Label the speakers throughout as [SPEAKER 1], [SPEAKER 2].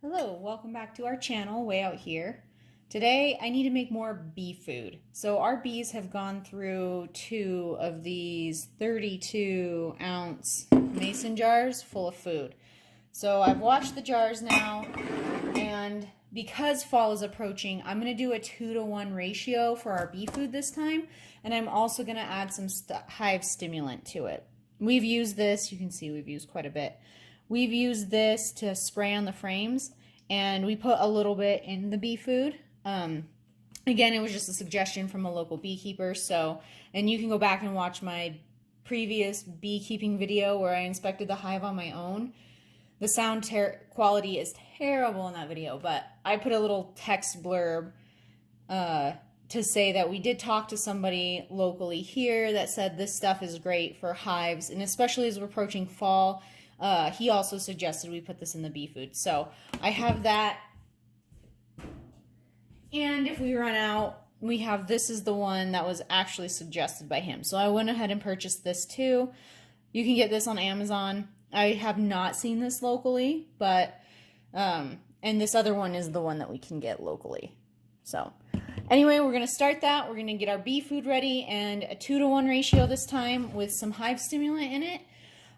[SPEAKER 1] Hello, welcome back to our channel, Way Out Here. Today I need to make more bee food. So our bees have gone through 2 of these 32-ounce mason jars full of food. So I've washed the jars now, and because fall is approaching, I'm going to do a 2-to-1 ratio for our bee food this time, and I'm also going to add some hive stimulant to it. We've used this, you can see we've used quite a bit. We've used this to spray on the frames, and we put a little bit in the bee food. Again, it was just a suggestion from a local beekeeper, and you can go back and watch my previous beekeeping video where I inspected the hive on my own. The sound quality is terrible in that video, but I put a little text blurb to say that we did talk to somebody locally here that said this stuff is great for hives, and especially as we're approaching fall. He also suggested we put this in the bee food. So I have that. And if we run out, we have, this is the one that was actually suggested by him. So I went ahead and purchased this too. You can get this on Amazon. I have not seen this locally, but, and this other one is the one that we can get locally. So anyway, we're going to start that. We're going to get our bee food ready, and a 2-to-1 ratio this time with some hive stimulant in it.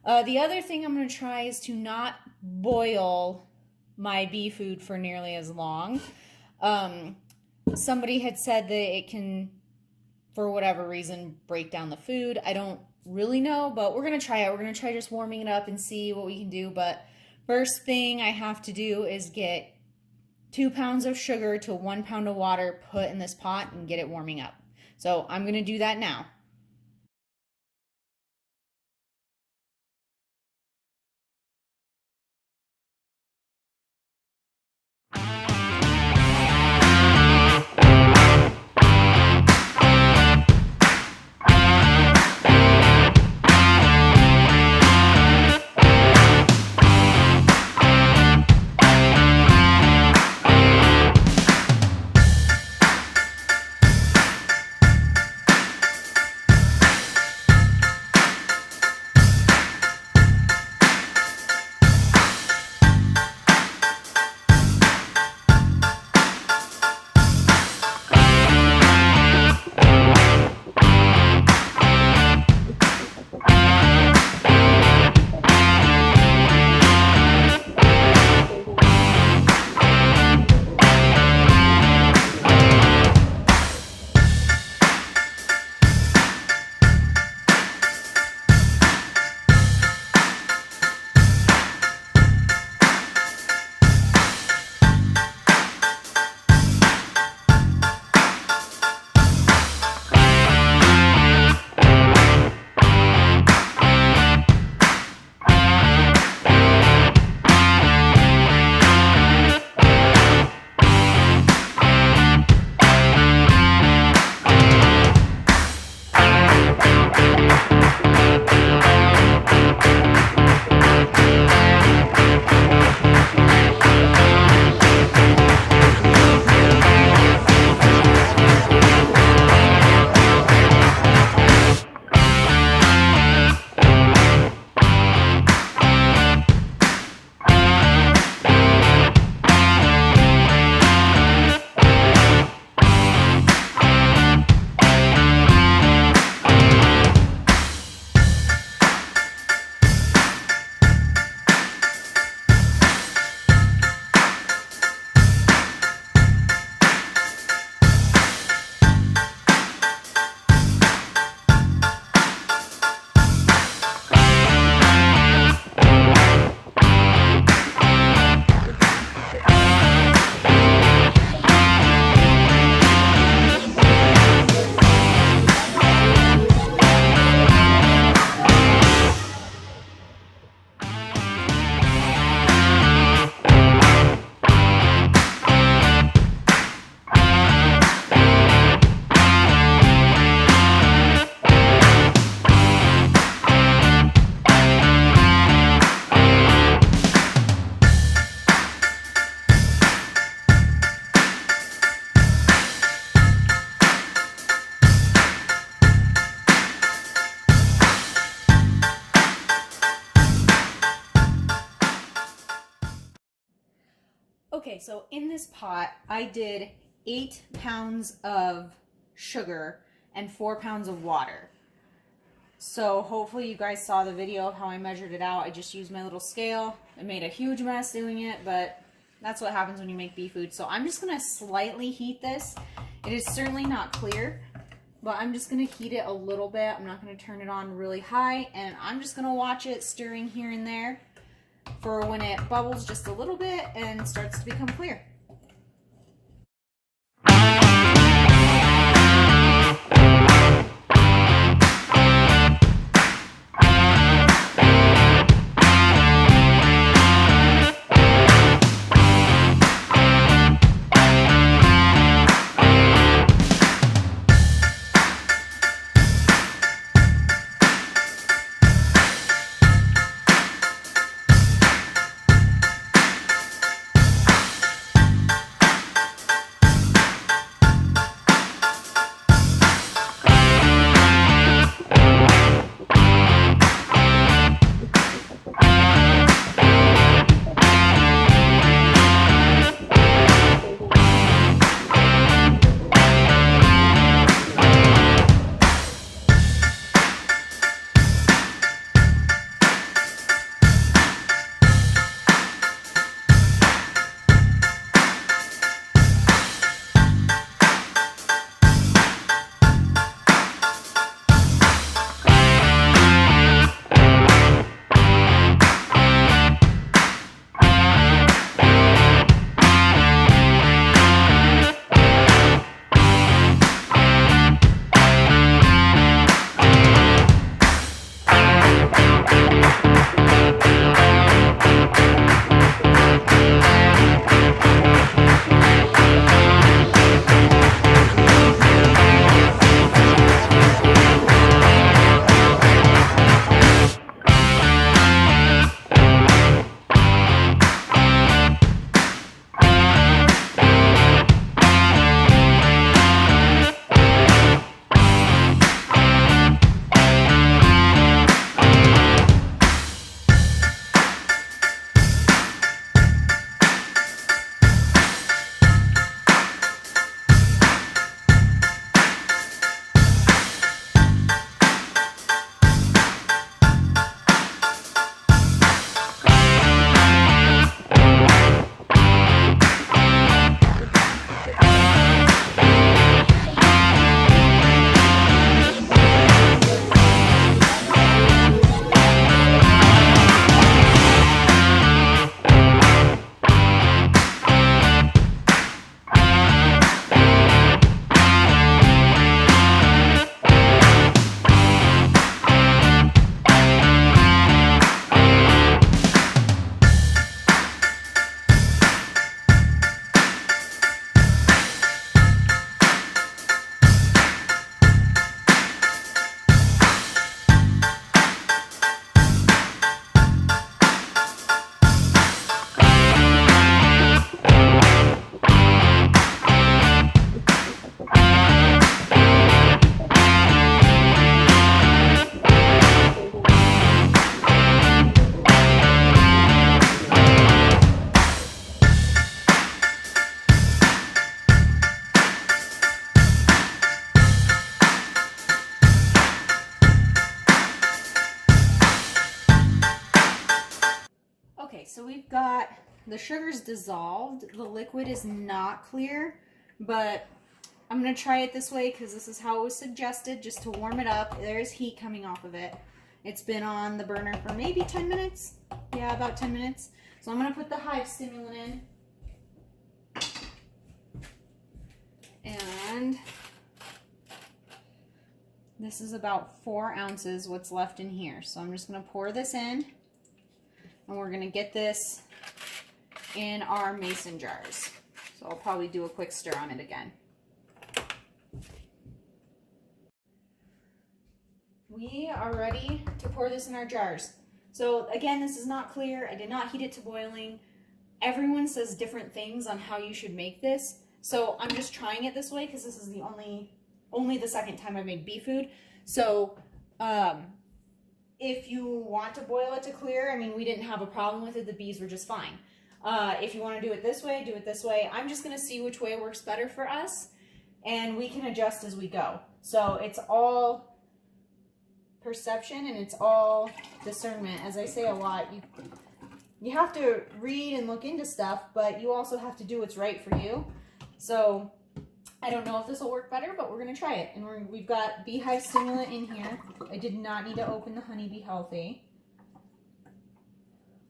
[SPEAKER 1] The other thing I'm going to try is to not boil my bee food for nearly as long. Somebody had said that it can, for whatever reason, break down the food. I don't really know, but we're going to try it. We're going to try just warming it up and see what we can do. But first thing I have to do is get 2 pounds of sugar to 1 pound of water put in this pot and get it warming up. So I'm going to do that now. Okay, so in this pot, I did 8 pounds of sugar and 4 pounds of water. So hopefully you guys saw the video of how I measured it out. I just used my little scale. I made a huge mess doing it, but that's what happens when you make bee food. So I'm just gonna slightly heat this. It is certainly not clear, but I'm just gonna heat it a little bit. I'm not gonna turn it on really high, and I'm just gonna watch it stirring here and there for when it bubbles just a little bit and starts to become clear. Okay, so we've got the sugar's dissolved. The liquid is not clear, but I'm going to try it this way because this is how it was suggested, just to warm it up. There's heat coming off of it. It's been on the burner for maybe 10 minutes. Yeah, about 10 minutes. So I'm going to put the hive stimulant in. And this is about 4 ounces what's left in here. So I'm just going to pour this in. And we're going to get this in our mason jars. So I'll probably do a quick stir on it again. We are ready to pour this in our jars. So again, this is not clear. I did not heat it to boiling. Everyone says different things on how you should make this. So I'm just trying it this way because this is the only the second time I've made bee food. So if you want to boil it to clear, I mean, we didn't have a problem with it. The bees were just fine. If you want to do it this way, do it this way. I'm just going to see which way works better for us, and we can adjust as we go. So it's all perception and it's all discernment. As I say a lot, you have to read and look into stuff, but you also have to do what's right for you. So I don't know if this will work better, but we're going to try it. And we've got beehive stimulant in here. I did not need to open the Honey Bee Healthy.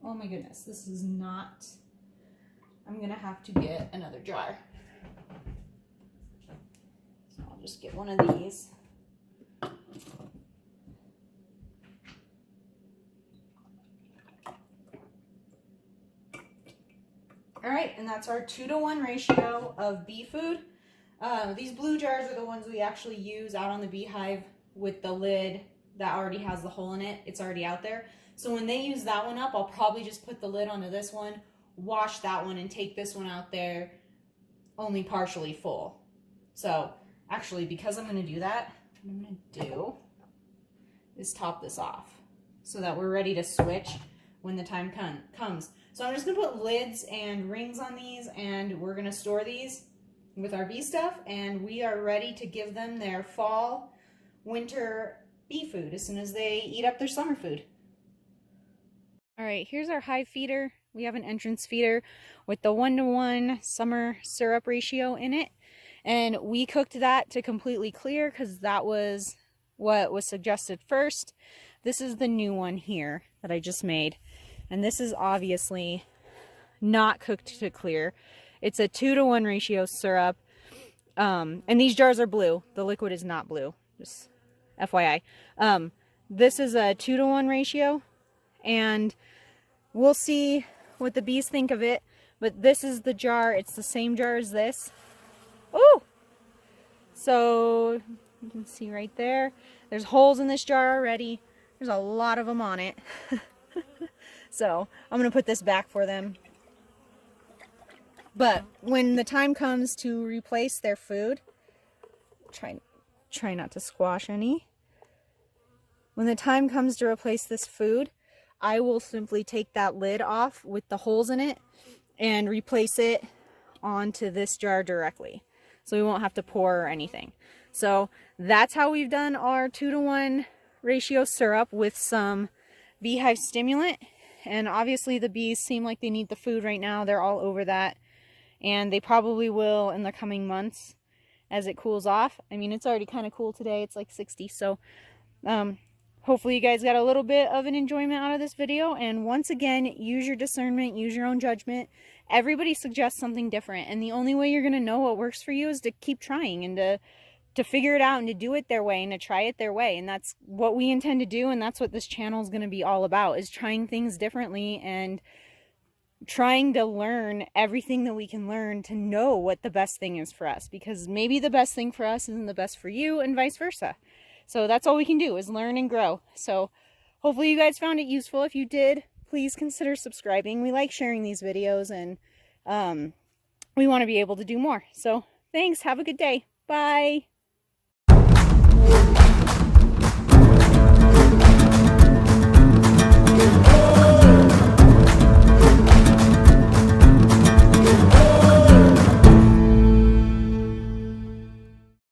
[SPEAKER 1] Oh my goodness, this is not... I'm going to have to get another jar. So I'll just get one of these. All right, and that's our 2-to-1 ratio of bee food. These blue jars are the ones we actually use out on the beehive with the lid that already has the hole in it. It's already out there. So when they use that one up, I'll probably just put the lid onto this one, wash that one, and take this one out there only partially full. So actually, because I'm going to do that, what I'm going to do is top this off so that we're ready to switch when the time comes. So I'm just going to put lids and rings on these, and we're going to store these with our bee stuff, and we are ready to give them their fall, winter bee food as soon as they eat up their summer food. All right, here's our hive feeder. We have an entrance feeder with the 1-to-1 summer syrup ratio in it, and we cooked that to completely clear because that was what was suggested first. This is the new one here that I just made, and this is obviously not cooked to clear. It's a 2-to-1 ratio syrup, and these jars are blue. The liquid is not blue, just FYI. This is a 2-to-1 ratio, and we'll see what the bees think of it, but this is the jar. It's the same jar as this. Oh! So, you can see right there. There's holes in this jar already. There's a lot of them on it. So, I'm going to put this back for them. But when the time comes to replace their food, try not to squash any. When the time comes to replace this food, I will simply take that lid off with the holes in it and replace it onto this jar directly. So we won't have to pour or anything. So that's how we've done our 2-to-1 ratio syrup with some beehive stimulant. And obviously the bees seem like they need the food right now. They're all over that. And they probably will in the coming months as it cools off. I mean, it's already kind of cool today. It's like 60. So hopefully you guys got a little bit of an enjoyment out of this video. And once again, use your discernment, use your own judgment. Everybody suggests something different. And the only way you're going to know what works for you is to keep trying and to figure it out and to do it their way and to try it their way. And that's what we intend to do. And that's what this channel is going to be all about, is trying things differently and trying to learn everything that we can learn to know what the best thing is for us, because maybe the best thing for us isn't the best for you, and vice versa. So that's all we can do, is learn and grow. So hopefully you guys found it useful. If you did, please consider subscribing. We like sharing these videos, and we want to be able to do more. So thanks. Have a good day. Bye.